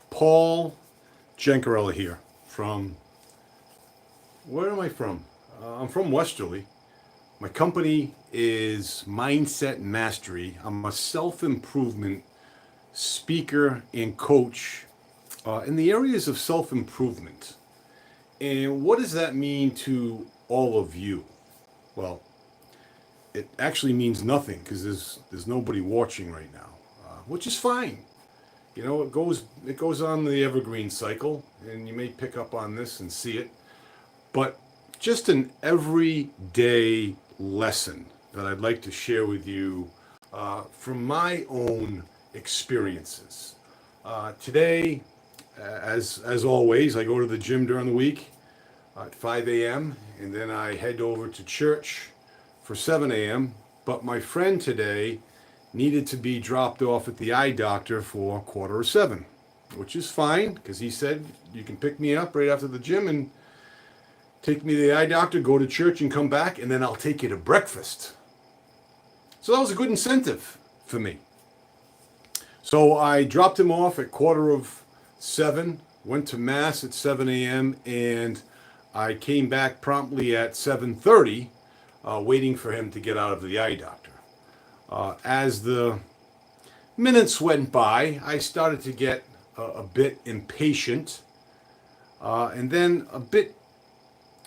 Paul Gencarella here from, where am I from? I'm from Westerly. My company is Mindset Mastery. I'm a self improvement speaker and coach in the areas of self improvement. And what does that mean to all of you? Well, it actually means nothing because there's nobody watching right now, which is fine. You know, it goes on the evergreen cycle, and you may pick up on this and see it. But just an everyday lesson that I'd like to share with you from my own experiences. Today, as always, I go to the gym during the week at 5 a.m. and then I head over to church for 7 a.m. But my friend today needed to be dropped off at the eye doctor for 6:45, which is fine because he said you can pick me up right after the gym and take me to the eye doctor, go to church and come back, and then I'll take you to breakfast. So that was a good incentive for me. So I dropped him off at 6:45, went to mass at 7 a.m., and I came back promptly at 7:30, waiting for him to get out of the eye doctor. As the minutes went by, I started to get a bit impatient, and then a bit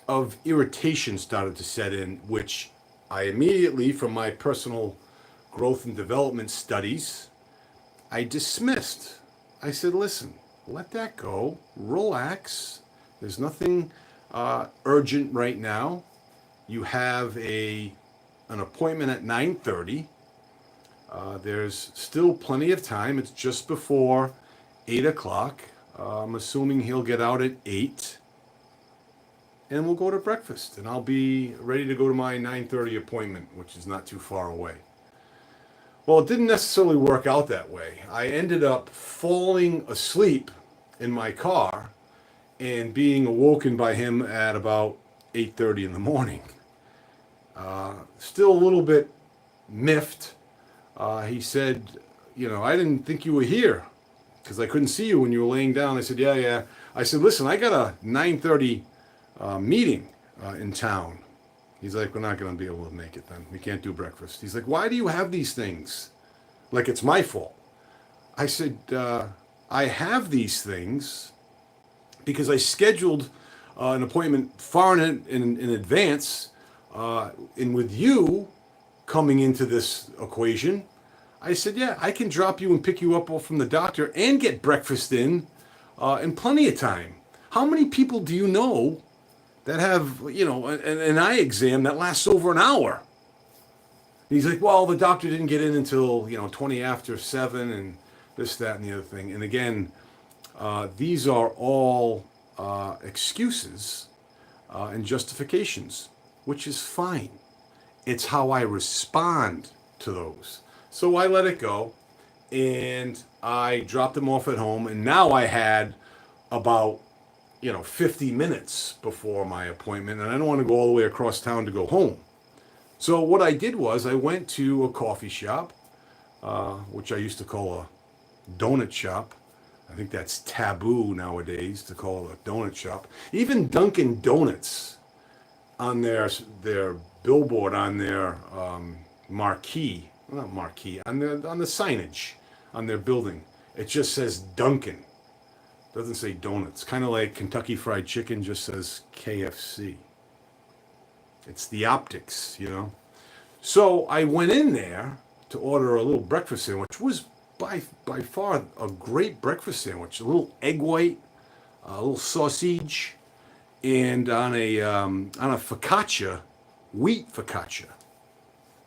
of irritation started to set in, which I immediately, from my personal growth and development studies, I dismissed. I said, listen, let that go, relax. There's nothing urgent right now. You have an appointment at 9:30. There's still plenty of time. It's just before 8 o'clock. I'm assuming he'll get out at 8. And we'll go to breakfast. And I'll be ready to go to my 9:30 appointment, which is not too far away. Well, it didn't necessarily work out that way. I ended up falling asleep in my car and being awoken by him at about 8:30 in the morning. Still a little bit miffed. He said, I didn't think you were here because I couldn't see you when you were laying down. I said, yeah. I said, listen, I got a 9:30 meeting in town. He's like, we're not going to be able to make it then. We can't do breakfast. He's like, why do you have these things? Like it's my fault. I said, I have these things because I scheduled an appointment far in advance. And with you coming into this equation, I said, yeah, I can drop you and pick you up from the doctor and get breakfast in plenty of time. How many people do you know that have, an eye exam that lasts over an hour? And he's like, well, the doctor didn't get in until, 20 after 7 and this, that, and the other thing. And again, these are all excuses and justifications, which is fine. It's how I respond to those. So I let it go and I dropped him off at home. And now I had about 50 minutes before my appointment, and I don't want to go all the way across town to go home. So what I did was I went to a coffee shop, which I used to call a donut shop. I think that's taboo nowadays to call it a donut shop. Even Dunkin' Donuts on their billboard, on their marquee, well, not marquee, on the signage on their building, it just says Dunkin'. Doesn't say donuts. Kind of like Kentucky Fried Chicken just says KFC. It's the optics, So I went in there to order a little breakfast sandwich, which was by far a great breakfast sandwich. A little egg white, a little sausage, and on a focaccia, wheat focaccia.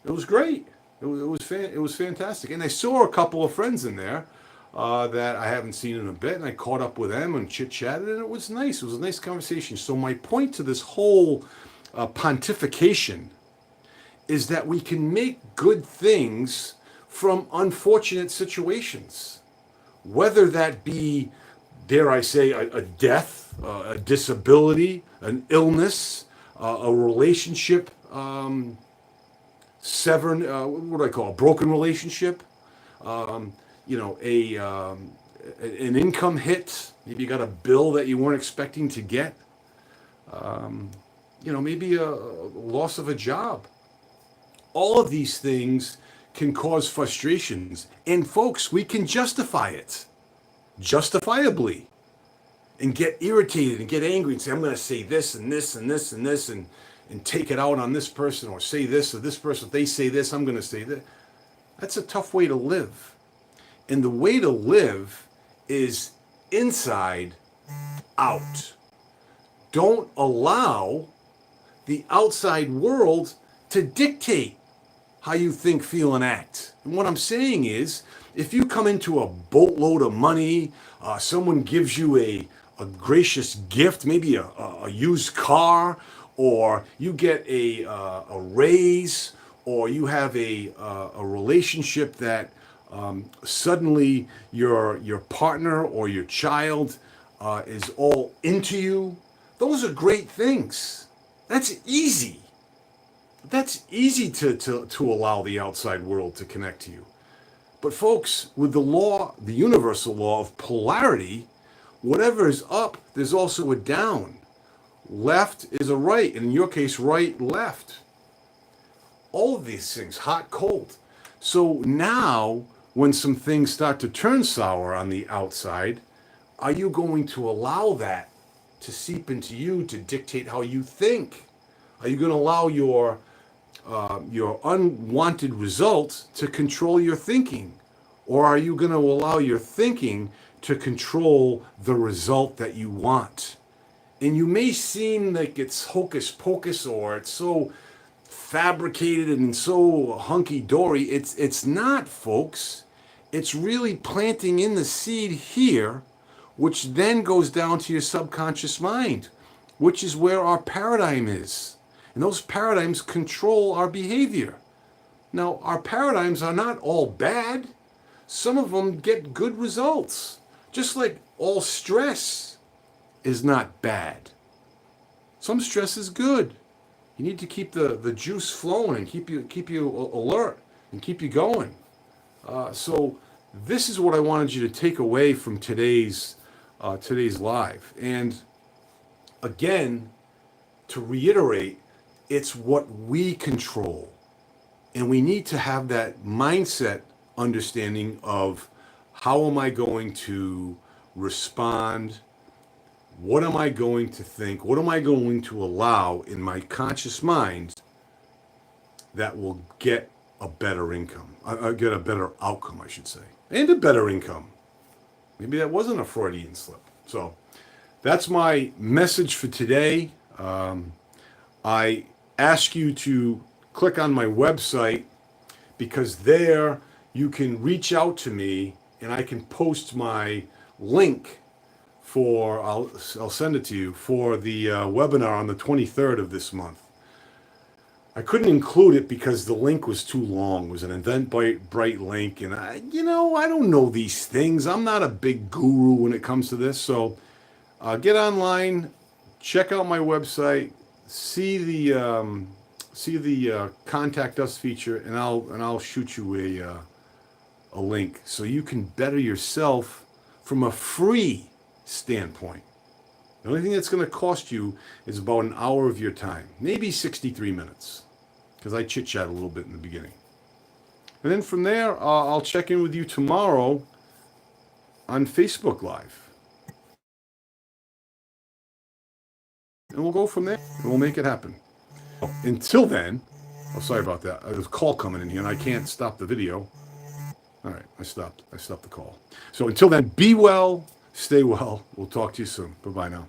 It was great. It was fantastic. And I saw a couple of friends in there that I haven't seen in a bit, and I caught up with them and chit-chatted, and it was nice. It was a nice conversation. So my point to this whole pontification is that we can make good things from unfortunate situations, whether that be, dare I say, a death, a disability, an illness, a relationship severed, what do I call a broken relationship, an income hit. Maybe you got a bill that you weren't expecting to get. Maybe a loss of a job. All of these things can cause frustrations. And folks, we can justify it justifiably and get irritated and get angry and say, I'm going to say this and this and this and this and take it out on this person, or say this or this person. If they say this, I'm going to say that. That's a tough way to live. And the way to live is inside out. Don't allow the outside world to dictate how you think, feel, and act. And what I'm saying is, if you come into a boatload of money, someone gives you a gracious gift, maybe a used car, or you get a raise, or you have a relationship that suddenly your partner or your child is all into you. Those are great things. That's easy. That's easy to allow the outside world to connect to you. But folks, with the law, the universal law of polarity, whatever is up, there's also a down. Left is a right, and in your case, right, left. All of these things, hot, cold. So now, when some things start to turn sour on the outside, are you going to allow that to seep into you, to dictate how you think? Are you going to allow your unwanted results to control your thinking? Or are you going to allow your thinking to control the result that you want? And you may seem like it's hocus pocus, or it's so fabricated and so hunky-dory. It's not, folks. It's really planting in the seed here, which then goes down to your subconscious mind, which is where our paradigm is. And those paradigms control our behavior. Now, our paradigms are not all bad. Some of them get good results. Just like all stress is not bad. Some stress is good. You need to keep the juice flowing and keep you alert and keep you going. So this is what I wanted you to take away from today's live. And again, to reiterate, it's what we control. And we need to have that mindset understanding of, how am I going to respond? What am I going to think? What am I going to allow in my conscious mind that will get a better income, get a better outcome, I should say, and a better income? Maybe that wasn't a Freudian slip. So that's my message for today. I ask you to click on my website, because there you can reach out to me and I can post my link for, I'll send it to you, for the webinar on the 23rd of this month. I couldn't include it because the link was too long. It was an Eventbrite link, and I don't know these things. I'm not a big guru when it comes to this. So get online, check out my website, see the contact us feature, and I'll shoot you a link so you can better yourself from a free standpoint. The only thing that's going to cost you is about an hour of your time, maybe 63 minutes, because I chit-chat a little bit in the beginning. And then from there, I'll check in with you tomorrow on Facebook Live. And we'll go from there, and we'll make it happen. Until then, sorry about that. There's a call coming in here, and I can't stop the video. All right, I stopped the call. So until then, be well, stay well. We'll talk to you soon. Bye-bye now.